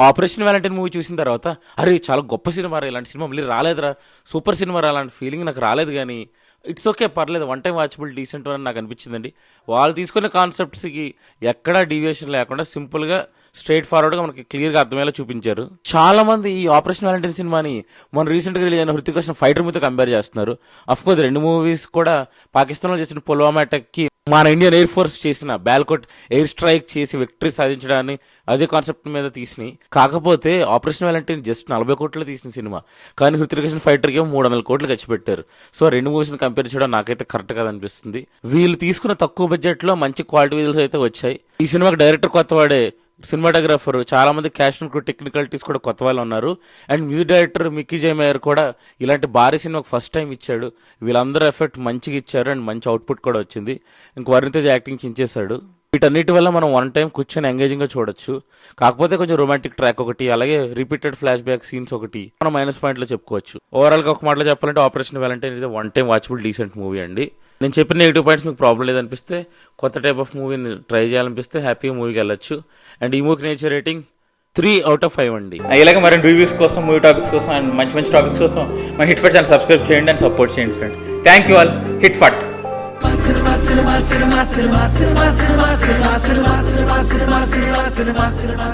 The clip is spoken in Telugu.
ఆపరేషన్ వ్యాలంటైన్ మూవీ చూసిన తర్వాత అరే చాలా గొప్ప సినిమా రా, ఇలాంటి సినిమా మళ్ళీ రాలేదురా, సూపర్ సినిమా రా, అలాంటి ఫీలింగ్ నాకు రాలేదు. కానీ ఇట్స్ ఓకే, పర్లేదు, వన్ టైం వాచబుల్ డీసెంట్ అని నాకు అనిపించిందండి. వాళ్ళు తీసుకున్న కాన్సెప్ట్స్కి ఎక్కడా డీవియేషన్ లేకుండా సింపుల్గా స్ట్రైట్ ఫార్వర్డ్గా మనకి క్లియర్గా అర్థమయ్యేలా చూపించారు. చాలా మంది ఈ ఆపరేషన్ వ్యాలంటైన్ సినిమాని మన రీసెంట్గా రిలీజ్ అయిన హృతిక్ రోషన్ ఫైటర్ మూవీతో కంపేర్ చేస్తున్నారు. అఫ్కోర్స్ రెండు మూవీస్ కూడా పాకిస్తాన్లో చేసిన పుల్వామా అటాక్కి మన ఇండియన్ ఎయిర్ ఫోర్స్ చేసిన బాల్కోట్ ఎయిర్ స్ట్రైక్ చేసి విక్టరీ సాధించడాన్ని అదే కాన్సెప్ట్ మీద తీసినాయి. కాకపోతే ఆపరేషన్ వ్యాలంటైన్ జస్ట్ 40 కోట్లు తీసిన సినిమా, కానీ హృతిక్ రోషన్ ఫైటర్కి 300 కోట్లు ఖర్చు పెట్టారు. సో రెండు మూవీస్ని కంపేర్ చేయడం నాకైతే కరెక్ట్ కాదనిపిస్తుంది. వీళ్ళు తీసుకున్న తక్కువ బడ్జెట్లో మంచి క్వాలిటీ విజువల్స్ అయితే వచ్చాయి. ఈ సినిమాకి డైరెక్టర్ కొత్తవాడే, సినిమాటోగ్రాఫర్ చాలా మంది క్యాష్ అండ్ టెక్నికలిటీస్ కూడా కొత్త వాళ్ళు ఉన్నారు. And music director Mickey J mayor కూడా ఇలాంటి భారీ సినిమాకి ఫస్ట్ టైం ఇచ్చాడు. వీళ్ళందరూ ఎఫెక్ట్ మంచిగా ఇచ్చారు అండ్ మంచి అవుట్పుట్ కూడా వచ్చింది. ఇంక వరుణ్ తేజ్ యాక్టింగ్ చించేశాడు. వీటన్నిటి వల్ల మనం వన్ టైం కూర్చొని ఎంగేజింగ్ గా చూడొచ్చు. కాకపోతే కొంచెం రొమాంటిక్ ట్రాక్ ఒకటి, అలాగే రిపీటెడ్ ఫ్లాష్ బ్యాక్ సీన్స్ ఒకటి మనం మైనస్ పాయింట్ లో చెప్పుకోవచ్చు. ఓవరాల్ గా ఒక మాటలో చెప్పాలంటే operation Valentine is one time watchable decent movie అండి. నేను చెప్పిన నెగిటివ్ పాయింట్స్ మీకు ప్రాబ్లం లేదనిపిస్తే, కొత్త టైప్ ఆఫ్ మూవీని ట్రై చేయాలనిపిస్తే హ్యాపీగా మూవీకి వెళ్ళొచ్చు. అండ్ ఈ మూవీకి నేచర్ రేటింగ్ 3/5 అండి. ఇలాగే మరిన్ని రివ్యూస్ కోసం, మూవీ టాపిక్స్ కోసం అండ్ మంచి మంచి టాపిక్స్ కోసం మన హిట్ ఫట్ ఛానల్ సబ్స్క్రైబ్ చేయండి అండ్ సపోర్ట్ చేయండి friends. Thank you all. Hit ఫట్. cinema cinema cinema cinema cinema cinema cinema cinema cinema cinema cinema cinema cinema